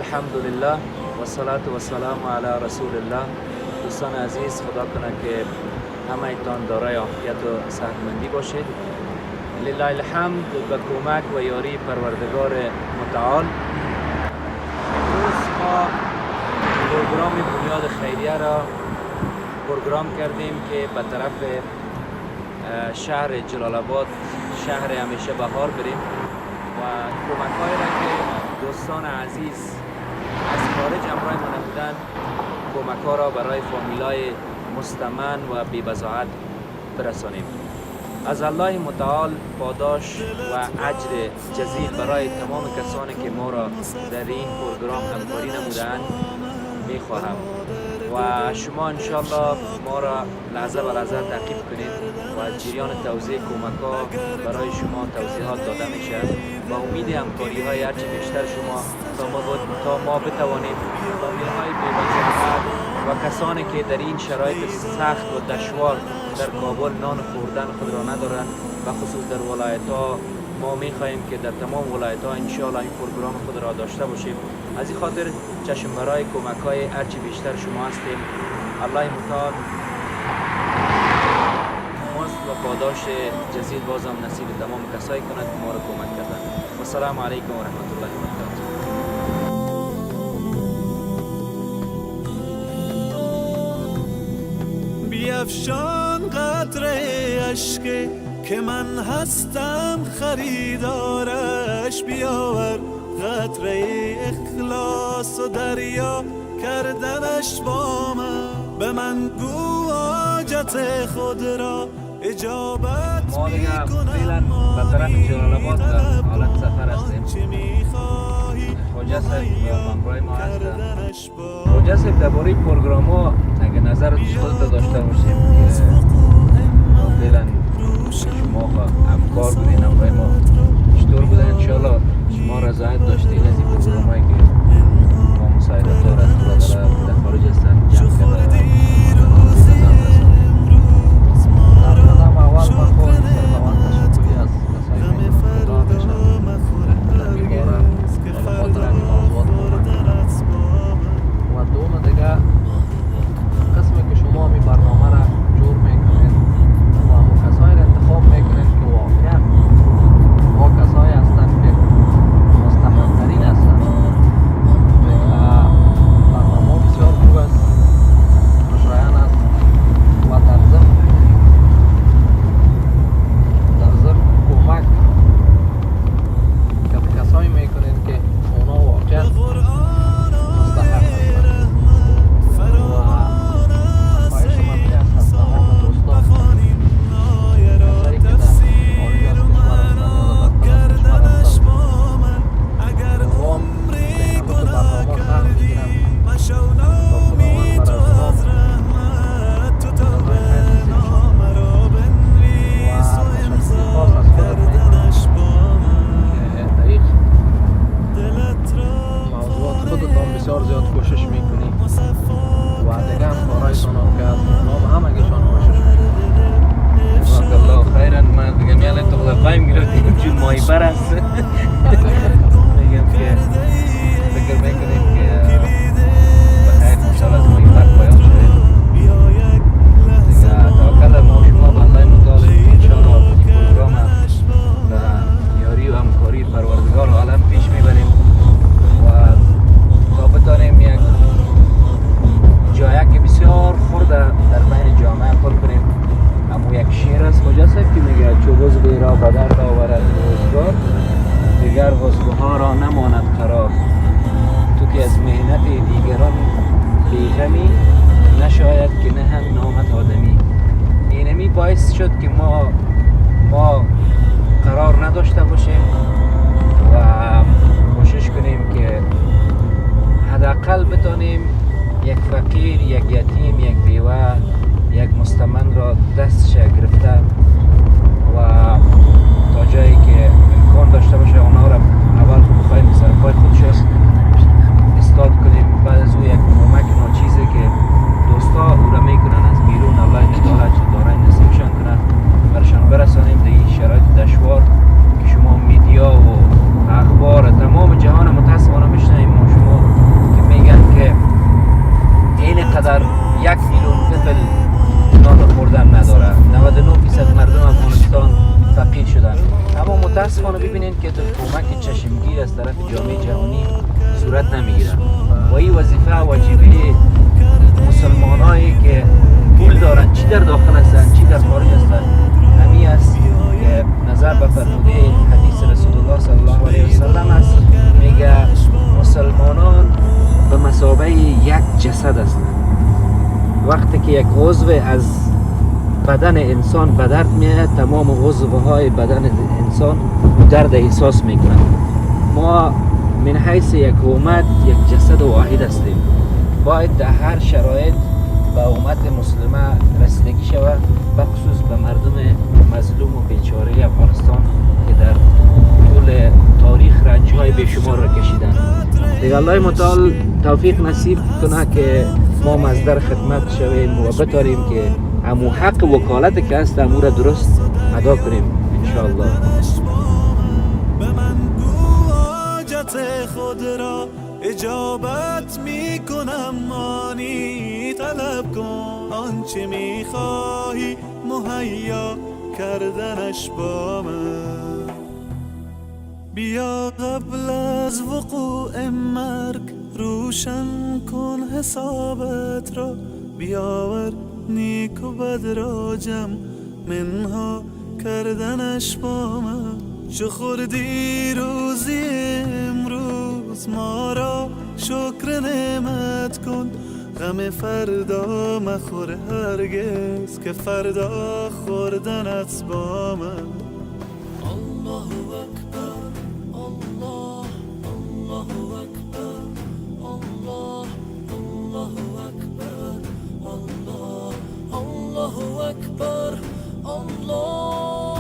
الحمدلله و صلات و سلام علی رسول الله. دوستان عزیز، خدا کنه که همه ایتان دارای عافیت و صحتمندی باشید. لله الحمد به کمک و یاری پروردگار متعال امروز ما پروگرام بنیاد خیریه را پروگرام کردیم که به طرف شهر جلال آباد، شهر همیشه بهار بریم و کمک هایی را که دوستان عزیز از خارج همراه ما نبودن، کمک ها را برای فامیلای مستمن و بی‌بضاعت برسانیم. از الله متعال پاداش و اجر جزیل برای تمام کسانی که ما را در این پروگرام همکاری نمودند میخواهم و شما انشالله ما را لحظه به لحظه تعقیب کنید و از جریان توزیع کمک ها برای شما توضیحات داده میشه و امید همکاری های هرچی بیشتر شما تا ما بتوانیم فامیل های بی‌بضاعت و کسانی که در این شرایط سخت و دشوار در کابل نان خوردن خود را ندارند و خصوص در ولایت ها ما میخواهیم که در تمام ولایت ها انشاءالله این پروگرام خود را داشته باشیم. از این خاطر چشم برای کمک های هرچی بیشتر شما هستیم. الله متعال مزد و پاداش جزیل بازم نصیب تمام کسایی کند که ما را کمک کردن. و السلام علیکم و رحمت الله و برکاته. بیفشان قطره اشک که من هستم خریدارش، بیاور قطره اخلاص و دریا کردنش با من. به من گو حاجت خود را اجابت میکنم. ما به طرف جلال آباد در حالت سفر هستیم. خواجه صاحب همراه ما هستن. خواجه صاحب درباره پروگرام ها اگه نظر خودت داشته باشیم که فعلا شما همکار بودین همراه ما چطور بوده؟ انشاءالله شما رضایت داشتین از این پروگرام هایی که ما مساعدت دار از برادر در خارج هستن جمع کرده اول من خود سلطوان تشکری از کسایی که خدا بشن در این باره خاطر این موضوعات و دوم دیگه قسمی که شما می برنامه را جور میکنید و همون کسایی را انتخاب میکنید که واقعا ما کسایی هستند که مستمندرین هستند. برنامه بسیار خوب است، خوشایند است و در ضمن کمک که کسایی میکنید که اونا واقعا مستحق هستند و خواهش من است از تمام دوستان کسایی که در خارج از کشور هستند یا در داخل کشور هستند دوام بین بود برنامه سخت بگیرند تا خداوند بر از بسیار زیاد کوشش میکنی و دیگه هم کارهایتان را که از نام همگیشان کوشش میکنی. جزاک الله خیرا. من دیگه میاله تو خدا قایم گرفتیم چون ماهی بر است میگم که فکر میکنیم که بخیر انشاءالله از ماهی بر پایان شدیم دیگه. توکل ما شما به الله متعال انشاءالله این پروگرام به یاری و همکاری پروردگار عالم پیش میبریم و تا بتانیم یک جایی که بسیار خورده در بین جامعه پر کنیم. اما یک شعر از خواجه صاحب که میگه چو بزدی را به درد آورد روزگار، دیگر حسنها را نماند قرار. تو که از مهنت دیگران بیغمی، نشاید که نه هم نامت آدمی. اینمی باعث شد که ما قرار نداشته باشیم و کوشش کنیم که حداقل بتانیم یک فقیر، یک یتیم، یک بیوه، یک مستمن را دستش گرفته و تا جایی که امکان داشته باشه اونا را اول بخواهیم سر پای خودش استاد کنیم. بعد از او یک کمک ناچیزی که دوستا او را میکنن از بیرون، الله تعالی چه دارای نصیبشان کنه برشان برسانیم در این شرایط دشوار که شما میدیا و اخبار تمام جهان متاسفانه میشنویم. ما شما متاسفانه ببینید که کمک چشمگیر از طرف جامعه جهانی صورت نمیگیره و این وظیفه واجبه مسلمان هایی که پول دارن، چی در داخل هستن چی در خارج هستن، همین است که نظر به فرموده حدیث رسول الله صلی الله علیه و سلم است. میگه مسلمانان به مثابه یک جسد هستند. وقتی که یک عضو از بدن انسان به درد میاد، تمام عضوهای بدن انسان درد احساس میکنند. ما من حیث یک امت یک جسد واحد هستیم. باید در هر شرایط به امت مسلمه رسیدگی شود، بخصوص به مردم مظلوم و بیچاره افغانستان که در طول تاریخ رنج‌های بیشمار را کشیدند. دیگه الله متعال توفیق نصیب کنه که ما از در خدمت شویم و بتاریم که همو حق وکالت که هست همو را درست ادا کنیم انشاءالله. به من گو حاجت خود را اجابت می کنم، مانی طلب کن آنچه می خواهی مهیا کردنش با من. بیا قبل از وقوع مرگ روشن کن حسابت را، بیاور نیک و بد را جمع منها کردنش با من. چو خوردی روزی امروز ما را شکر نعمت کن، غم فردا مخور هرگز که فردا خوردنت با من. الله اکبر الله الله اکبر الله الله اکبر الله الله اکبر الله.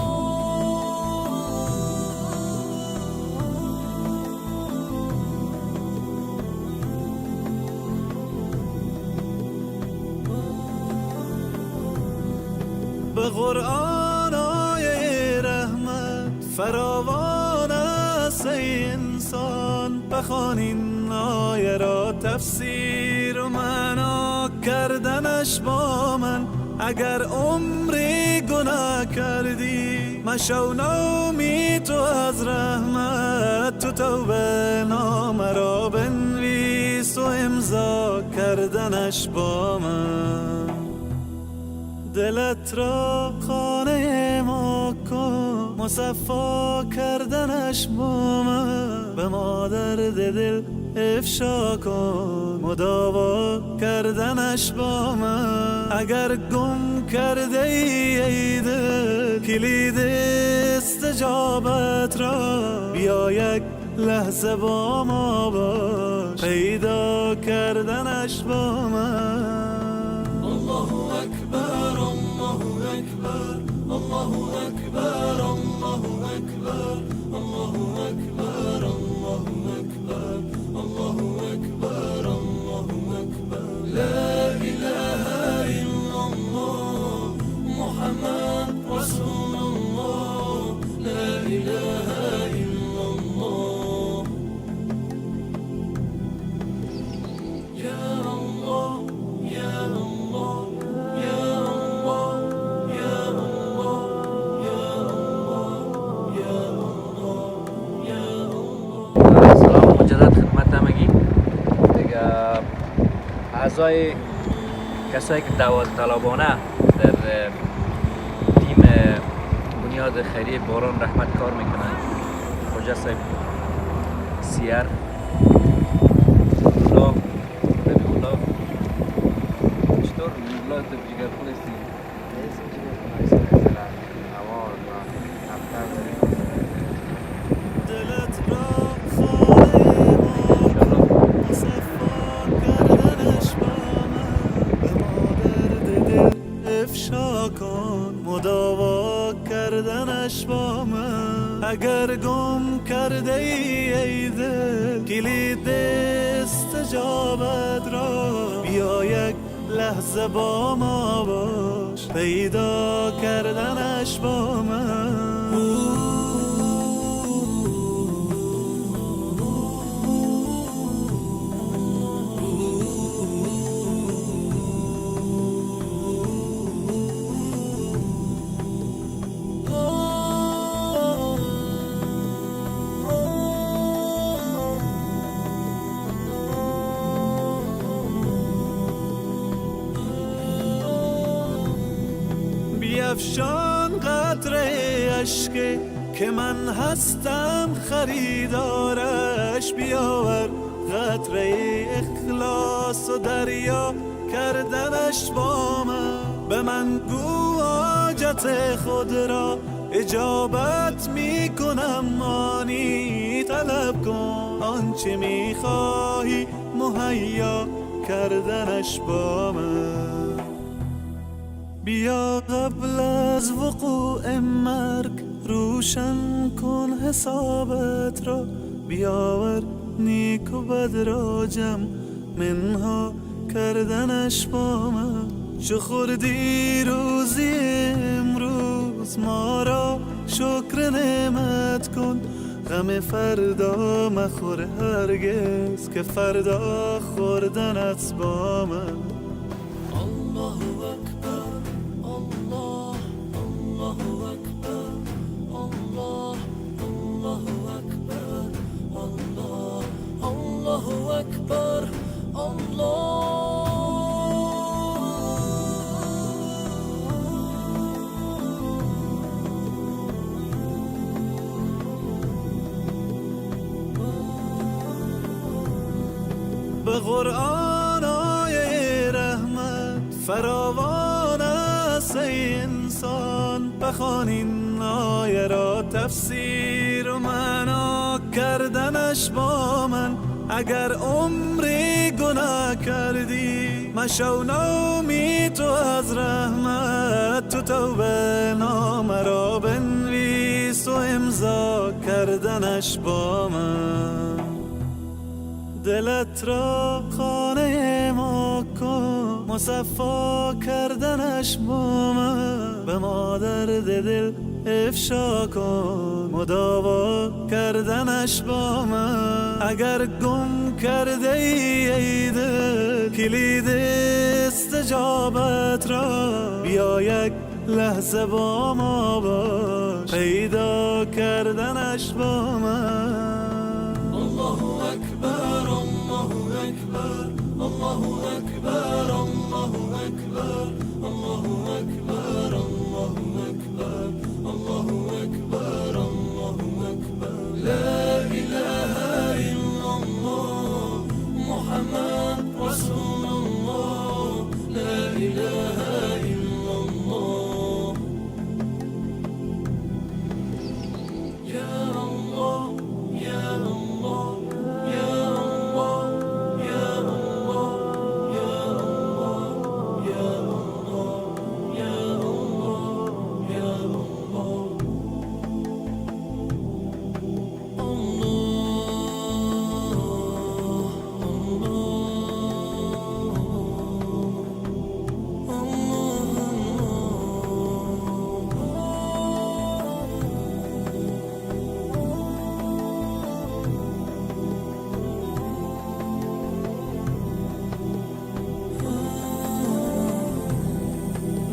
به قرآن آیه رحمت فراوان است ای انسان، بخوان این آیه را تفسیر و معنا کردنش با من. اگر عمری گناه کردی مشو نومی تو از رحمت، تو توبه نامه را بنویس و امضا کردنش با من. دلت را خانه ما کن مصفا کردنش با من، به ما درد دل افشا کن مداوا کردنش با من. اگر گم کرده ای دل کلید استجابت را، بیا یک لحظه با ما باش پیدا کردنش با من. الله اکبر الله اکبر الله اکبر الله اکبر الله اکبر الله اکبر الله اکبر الله اکبر. لا اله الا الله محمد رسول الله. لا اله الا الله یا الله یا الله یا الله یا الله یا الله یا الله. سلام مجدد خدمت همگی. دیگه اعضای کسایی که داوطلبانه در تیم بنیاد خیریه باران رحمت کار میکنن، خوجا صاحب سیر الله ربی الله چطور الله تو جگر خونستی؟ دلت را خانه ما مصفا کردنش با من، به ما درد دل افشا کن مداوا کردنش با من. اگر گم کرده ای دل کلید استجابت را، بیا یک لحظه با ما باش پیدا کردنش با من. بیفشان قطره اشک که من هستم خریدارش، بیاور قطره اخلاص و دریا کردنش با من. به من گو حاجت خود را اجابت می کنم، مانی طلب کن آنچه می خواهی مهیا کردنش با من. بیا قبل از وقوع مرگ روشن کن حسابت را، بیاور نیک و بد را جمع منها کردنش با من. چو خوردی روزی امروز ما را شکر نعمت کن، غم فردا مخور هرگز که فردا خوردنت با من. الله اکبر الله، الله اکبر الله، الله اکبر الله، الله اکبر الله. به قرآن آیه رحمت فراوان است ای انسان، بخوان این آیه را تفسیر و معنا کردنش با من. اگر عمری گناه کردی مشو نومی تو از رحمت، تو توبه نامه را بنویس و امضا کردنش با من. دلت را خانه ما کن مصفا کردنش با من، به ما درد دل افشا کن مداوا کردنش با من. اگر گم کرده ای دل کلید استجابت را، بیا یک لحظه با ما باش پیدا کردنش با من. الله اکبر الله اکبر الله اکبر الله اکبر الله اکبر الله اکبر الله اکبر الله اکبر. لا اله الا الله محمد رسول الله، لا اله الا الله. یا الله یا الله یا الله یا الله یا الله یا الله یا الله یا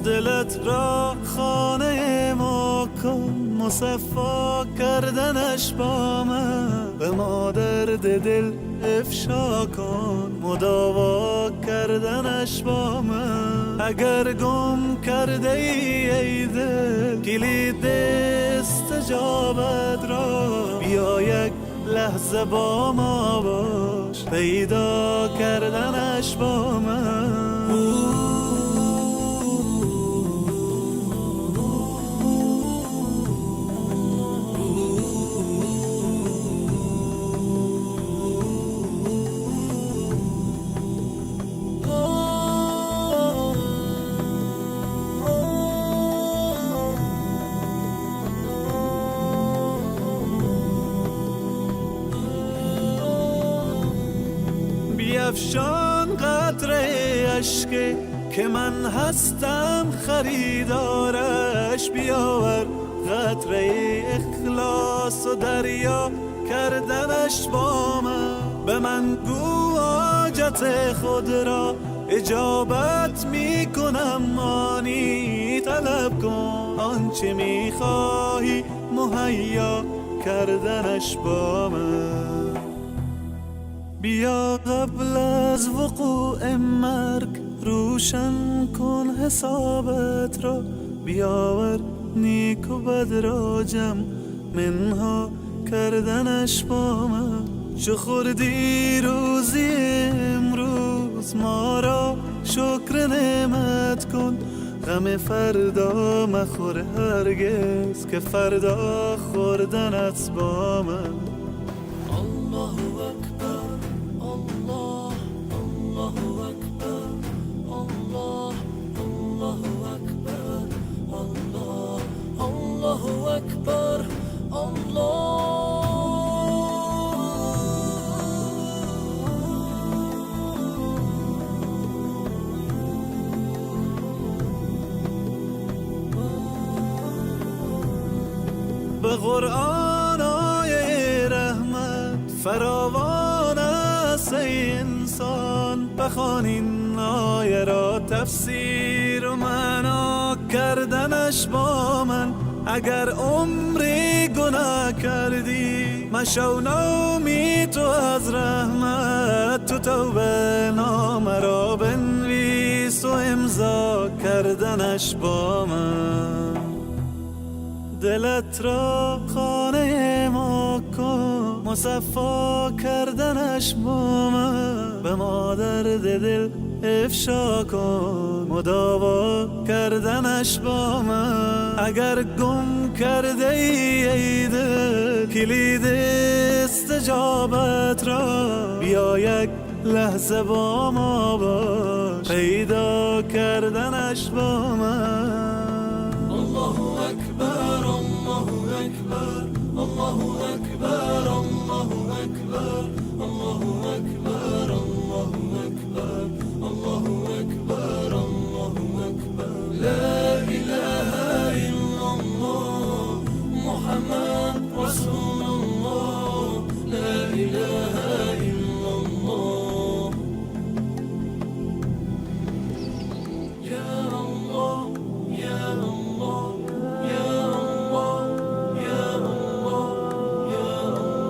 دلت را خانه ما کن مصفا کردنش با من، به ما درد دل افشا کن مداوا کردنش با من. اگر گم کرده ای دل کلید استجابت را، بیا یک لحظه با ما باش پیدا کردنش با من. بیفشان قطره اشک که من هستم خریدارش، بیاور قطره اخلاص و دریا کردنش با من. به من گو حاجت خود را اجابت می کنم، مانی طلب کن آنچه می خواهی مهیا کردنش با من. بیا قبل از وقوع مرگ روشن کن حسابت را، بیاور نیک و بد را جمع منها کردنش با من. چو خوردی روزی امروز ما را شکر نعمت کن. غم فردا مخور هرگز که فردا خوردنت با من. الله اکبر الله الله اکبر الله الله اکبر الله الله اکبر الله. به قرآن آیه رحمت فراوان است ای انسان. بخوان این آیه را تفسیر و معنا کردنش با من. اگر عمری گناه کردی مشو نومی تو از رحمت. تو توبه نامه را بنویس و امضا کردنش با من. دلت را خانه ما کن مصفا کردنش با من. به مادر دل افشا کن مداوا کردنش با من. اگر گم کرده ای دل کلید استجابت را بیا یک لحظه با ما باش پیدا کردنش با من. الله اکبر الله اکبر الله اکبر الله اکبر الله اکبر الله اکبر الله اکبر الله اکبر. لا اله الا الله محمد رسول الله. لا اله الا الله یا الله یا الله یا الله یا الله یا الله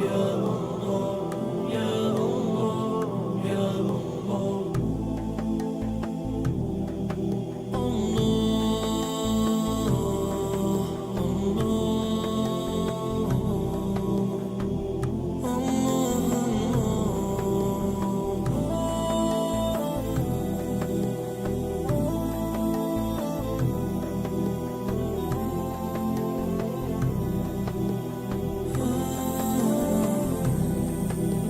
یا الله یا الله یا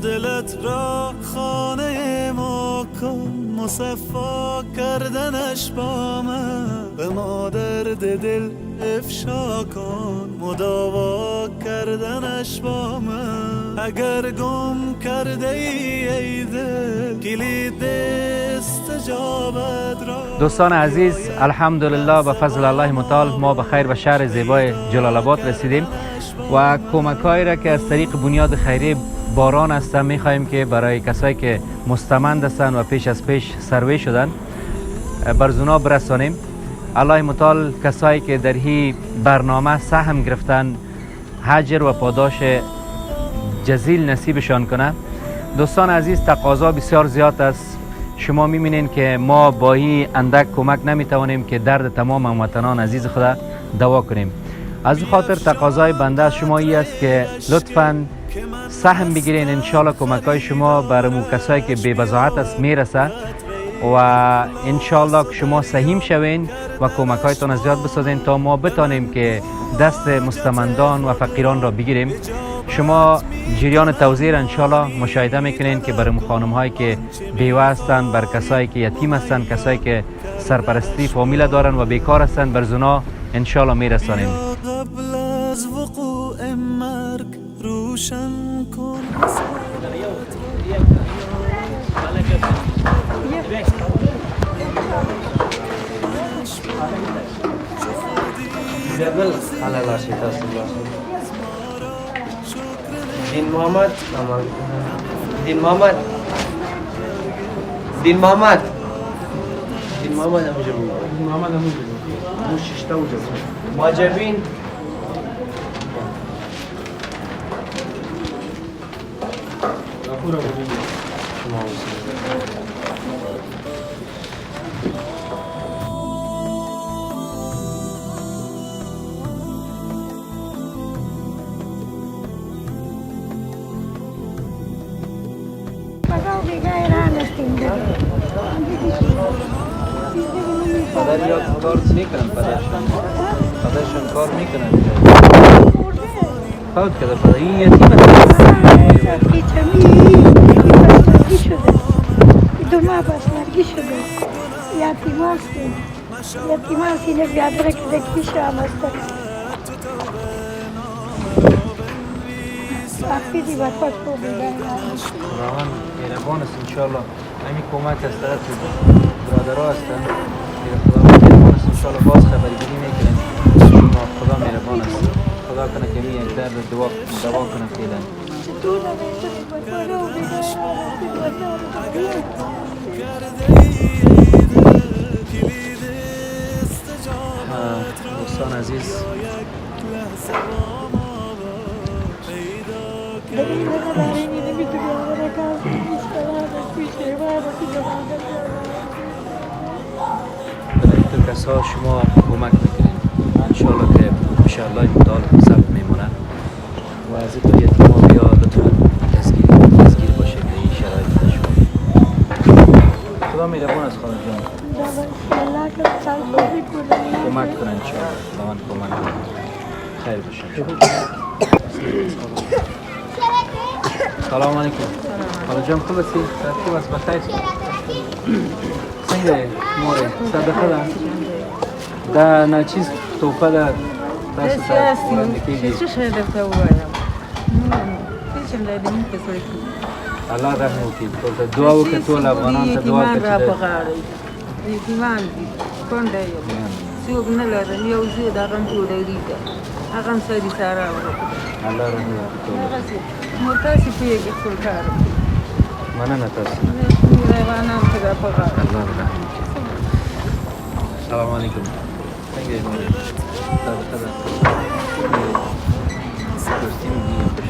دلت را خانه ما کن مصفا کردنش با من. به مادر دل افشا کن مداوا کردنش با من. اگر گم کرده ای دل کلید استجابت را. دوستان عزیز، الحمدلله به فضل الله متعال ما به خیر به شهر زیبای جلال آباد رسیدیم و کمک‌هایی را که از طریق بنیاد خیریه باران است می‌خواهیم که برای کسایی که مستمند هستند و پیش از پیش سروی شدن بر زونا برسانیم. الله متعال کسایی که در هی برنامه سهم گرفتن اجر و پاداش جزیل نصیبشان کنه. دوستان عزیز، تقاضا بسیار زیاد است. شما می‌بینید که ما با این اندک کمک نمی‌توانیم که درد تمام هموطنان عزیز خدا دوا کنیم. از خاطر تقاضای بنده از شما این است که لطفاً سهم بگیرین. انشالله کمک‌های شما برای کسایی که بی بضاعت است میرسه و انشالله که شما سهیم شوین و کمک‌هایتان زیاد بسازین تا ما بتانیم که دست مستمندان و فقیران را بگیریم. شما جریان توزیع انشالله مشاهده میکنین که برای خانم‌هایی که بیوه هستند، بر کسایی که یتیم هستند، کسایی که سرپرستی فامیل دارن و بیکار هستند بر زونا انشالله میرسانیم. قبل از وقوع مرگ روشن کن. دین محمد دین محمد دین محمد دین محمد همونجا بود. دین محمد همونجا بود. اون ششتا اونجا بود. ماجبین پدر یا کار میکنن پدرشون کار میکنن فوت کرده پدر این یتیمه دو ماه بسترگی شده یتیم هست اینه بیادره که دکیش هم هستن وقتی دیبت پاک رو بیدن خداوند مهربان است انشاءالله همین کمک از طرف برادرها هستن خداوند مهربان است انشاءالله باز خبرگیری میکنن شما خدا مهربان است خدا کنه که این یک درد دوا کنه فعلا دوستان عزیز برای تو کسا شما کمک میکنین انشاءالله که انشاءالله مدال ثبت میمونه و از این یتیما بیا لطفا دستگیر باشه به این شرایط شما خدا مهربان است خانم جان کمک کنن انشاءالله خداوند کمک کنن خیر باشه سلام علیکم خانم جان خوب هستی؟ خوب است بخیر سنگه موره صدقه ده نه چیز توفه ده تاسو ته وړاندې کېږي څه شی درته ووایم هېڅ هم دی موږ ته سړی الله رحم وکړي ټول ته دعا وکړه ټول افغانانو ته دعا یتیمان را په وکړه غاړه یتیمان دي کونډه یم څوک نه لرم یو زوی د هغه هم ډوډۍ ده هغه هم سړي سارا وکړه الله رحم وکړي هغسې نو تاسې پوهېږئ خپل کار مننه تاسو حیوانان ته را په غاړه الله رحم وکړي سلام علیکم څنګه یې مورې صدقه ده دوستي مې دي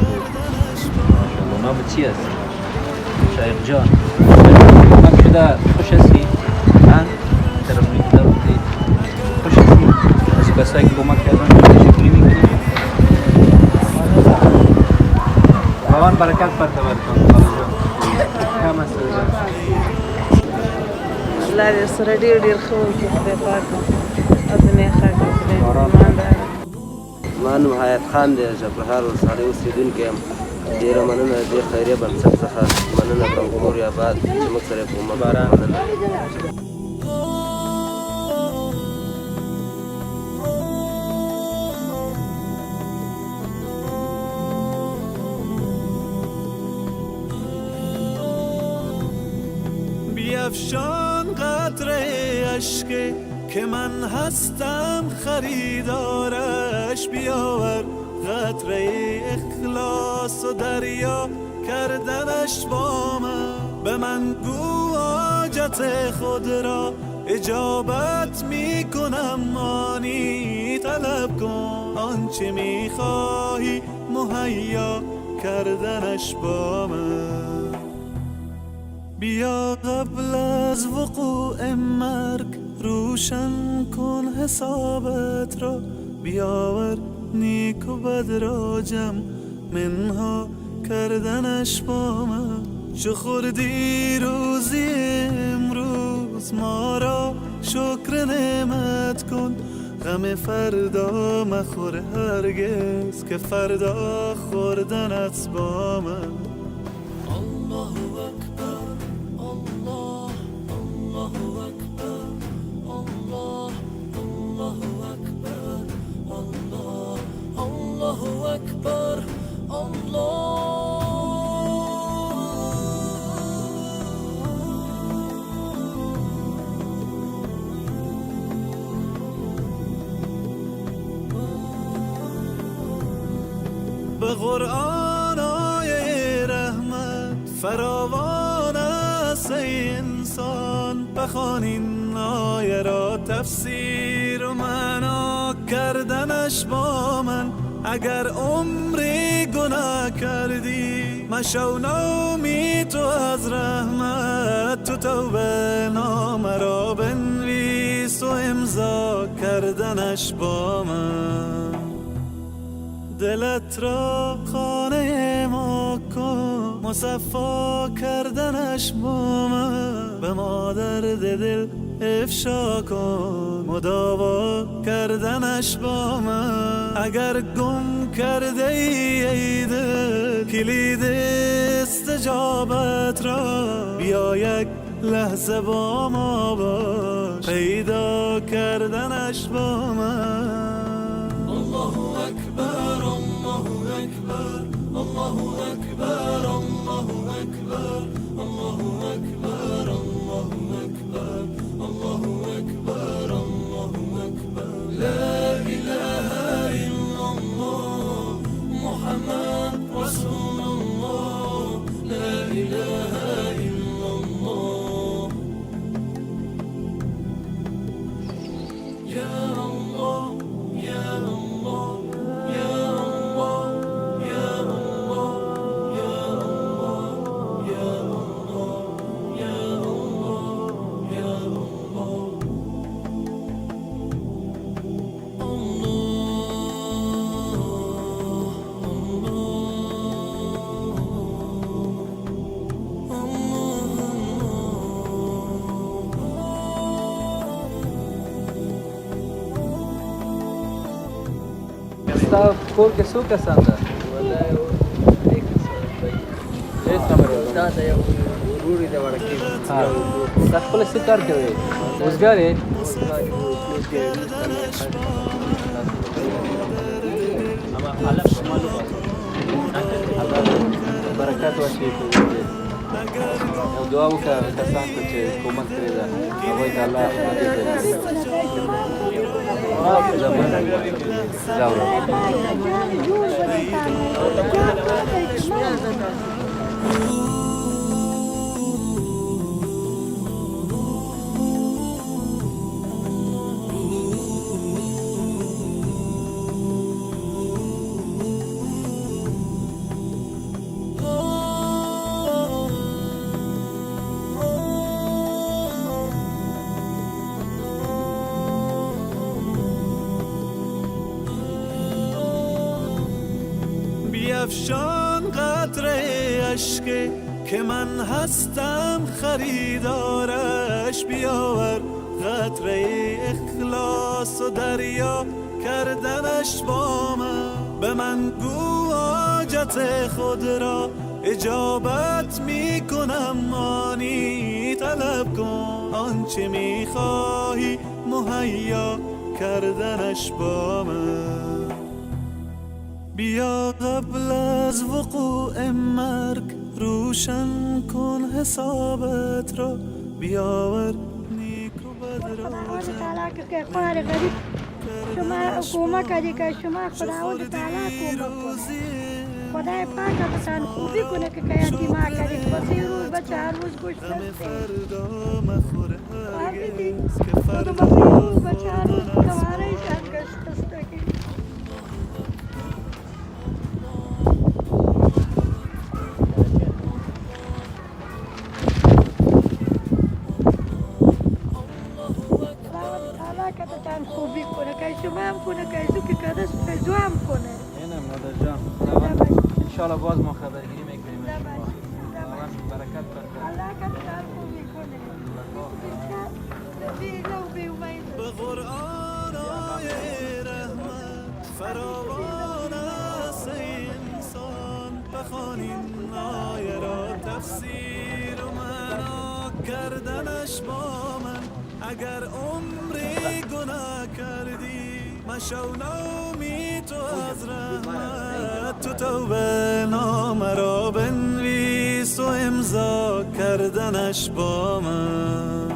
ماشاءالله نام چی است شایق جان کمک شده خوش هستی طرف میکنه رو که خوش هستی از کسایی که کمک کردن تشکری میکنی خداوند برکت پرتور کن کم است الله دې سره ډېر ډېر ښه وکړي خدای پاک او دنیا ښه کړي خدای ایمانداره زما نوم حیات خان دی جبرهار ولسوالۍ اوسېدونکی یم ډېره مننه دې خیریه بنسټ څخه مننه کوم کور یا باد چې موږ سره یې کومک مننه بیفشان قطره اشکه که من هستم خریدارش بیاور قطره اخلاص و دریا کردنش با من به من گو حاجت خود را اجابت می کنم مانی طلب کن آنچه می خواهی مهیا کردنش با من بیا قبل از وقوع مرگ روشن کن حسابت را بیاور نیک و بد را جمع منها کردنش با من چو خوردی روزی امروز ما را شکر نعمت کن غم فردا مخور هرگز که فردا خوردنت با من الله اکبر الله الله اکبر الله الله اکبر الله الله اکبر به قرآن آیه رحمت فراوان است ای انسان بخوان این آیه را تفسیر و معنا کردنش با من اگر عمری گناه کردی مشو نومی تو از رحمت تو توبه نامه را بنویس و امضا کردنش با من دلت را خانه ما کن مصفا کردنش با من به ما درد دل افشا کن مداوا کردنش با من اگر گم کرده ای دل کلید استجابت را بیا یک لحظه با ما باش پیدا کردنش با من الله اکبر الله اکبر الله اکبر الله اکبر الله اکبر الله اکبر الله اکبر الله اکبر لا اله الا الله محمد رسول الله لا اله الا الله یا الله یا الله یا الله یا الله یا الله یا الله یا ستا کور کې څو کسان ده؟ هیڅ خبره نه. دا د یو وروري د وړکې ها ته خپل څه کار کوې؟ روزګار یې؟ برکت وشي په دې کې. یو دعا وکړه کسان ته چې کومک کړې ده هغوی ته الله هدایت ورکړي. بیفشان قطره اشک که من هستم خریدارش بیاور قطره اخلاص و دریا کردنش با من به من گو حاجت خود را اجابت می کنم آنی طلب کن آنچه می خواهی مهیا کردنش با من بیا قبل از وقوع مرگ روشن کن حسابت را بیاور نیک و بد را خداوند تعالی که خوار غریب شما کمک کردی که شما خداوند تعالی کمک کنه خدای پاک بتان خوبی کنه که یتیما کردی بس یه روز بچه هر روز گوشت نسته خدو بس یه روز بچه هر روز دواره ایشان گشت نسته خوبی کنه که شما هم کنه که ایزو که کدش پیزو هم کنه اینم مادر جان انشاءالله باز ما خبرگیری میکنیم از شما الله برکت برکت الله کدش خوبی کنه بیلو بیومید به قرآن آی رحمت فراوان است ای انسان بخوان این آیه را تفسیر و معنا کردنش با من اگر عمری گناه کردی مشو نومی تو از رحمت تو توبه نامه را بنویس و امضا کردنش با من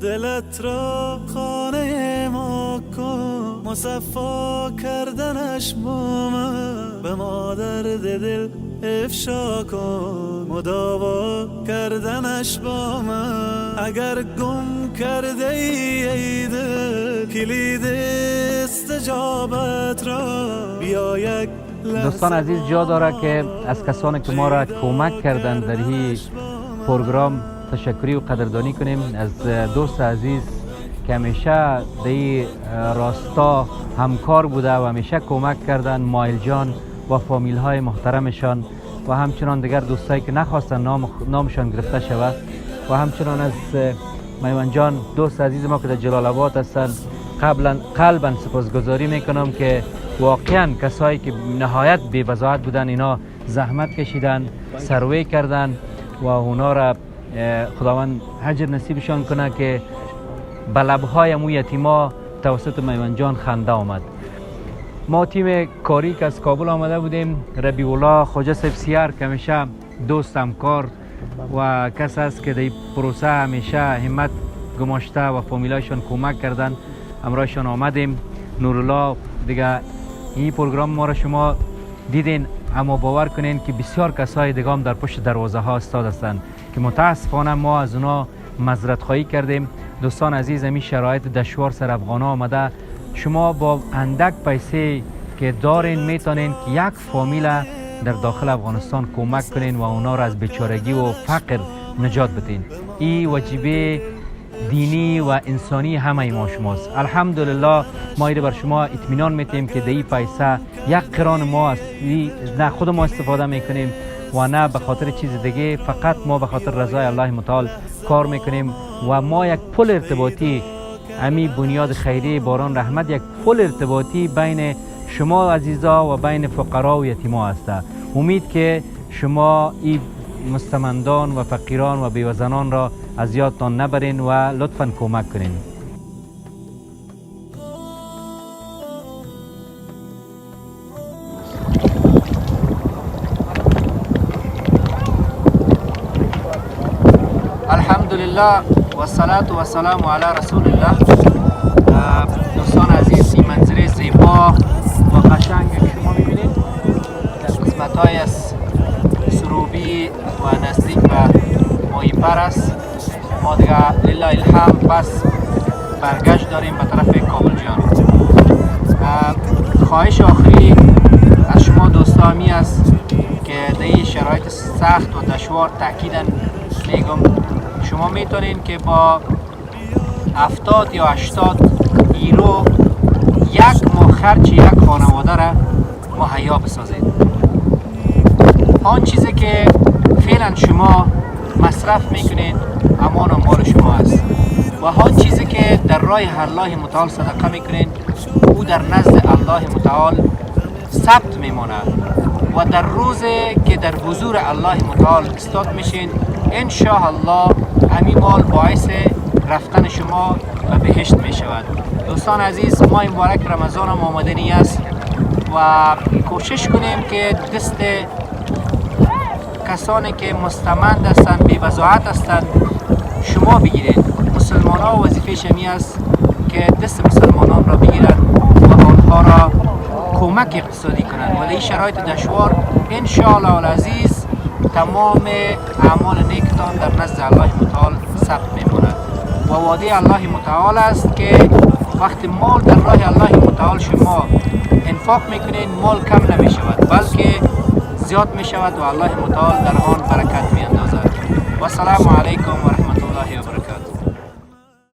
دلت را خانه ما کن مصفا کردنش با من به ما درد دل افشا کن مداوا کردنش با من اگر گم کرده ای دل کلید استجابت را بیا یک دوستان عزیز جا داره که از کسانی که ما را کمک کردن در این پروگرام تشکری و قدردانی کنیم از دوست عزیز که همیشه در این راستا همکار بوده و همیشه کمک کردن مایل جان و فامیل های محترمشان و همچنان دیگر دوستایی که نخواستن نامشان گرفته شود و همچنان از میوان جان دوست عزیز ما که در جلال آباد هستند قلبا سپاسگزاری میکنم که واقعا کسایی که نهایت بی وضاحت بودن اینا زحمت کشیدن، سروی کردن و اونا را خداوند اجر نصیبشان کنه که به لبهای مو یتیما توسط میوان جان خنده آمد. ما تیم کاری که از کابل آمده بودیم، ربیع الله خواجه صاحب سیار که همیشه دوست همکار و کس است که در پروسه همیشه همت گماشته و فامیلایشان کمک کردن، همراهشان آمدیم. نورالله دیگه این پروگرام ما را شما دیدین، اما باور کنین که بسیار کسای دیگه هم در پشت دروازه ها استاد هستند که متاسفانه ما از اونا معذرت خواهی کردیم. دوستان عزیز، همین شرایط دشوار سر افغانا آمده، شما با اندک پیسه که دارین میتونین که یک فامیل در داخل افغانستان کمک کنین و اونا را از بیچارگی و فقر نجات بدین. این واجبه دینی و انسانی همه ما شماست. الحمدلله ما ایره بر شما اطمینان میتیم که دی پیسه یک قران ما است، نه خود ما استفاده میکنیم و نه به خاطر چیز دیگه، فقط ما به خاطر رضای الله متعال کار میکنیم و ما یک پل ارتباطی، امی بنیاد خیری باران رحمت، یک پل ارتباطی بین شما عزیزا و بین فقرا و یتیما است. امید که شما این مستمندان و فقیران و بیوزنان را از یادتان نبرین و لطفاً کمک کنین. الحمدلله و الصلاة و السلام علی رسول الله. دوستان عزیز، این منظره زیبا و قشنگ که شما میبینید در قسمت‌های از سروبی و نزدیک به ماهیپر است. ما دیگه لله الحمد بس برگشت داریم به طرف کابل جان. خواهش آخری از شما دوستا می است که در این شرایط سخت و دشوار تاکیداً میگم شما میتونین که با 70 یا 80 یورو یک ماه خرچ یک خانواده را مهیا بسازید. آن چیزی که فعلا شما مصرف میکنید امان و مال شما است و آن چیزی که در راه الله متعال صدقه میکنید او در نزد الله متعال ثبت میماند و در روزی که در حضور الله متعال استاد میشین ان شاء الله همین مال باعث رفتن شما به بهشت می شود. دوستان عزیز، ماه مبارک رمضان هم آمدنی است و کوشش کنیم که دست کسانی که مستمند هستند، بی وضاحت هستند شما بگیرید. مسلمان ها وظیفه شمی است که دست مسلمانان را بگیرند و آنها را کمک اقتصادی کنند. ولی این شرایط دشوار ان شاء الله العزیز تمام اعمال نیکتان در نزد الله متعال ثبت میماند و وعده الله متعال است که وقتی مال در راه الله متعال شما انفاق میکنین مال کم نمی شود بلکه زیاد می شود و الله متعال در آن برکت می اندازد. و السلام علیکم و رحمت الله و برکاته.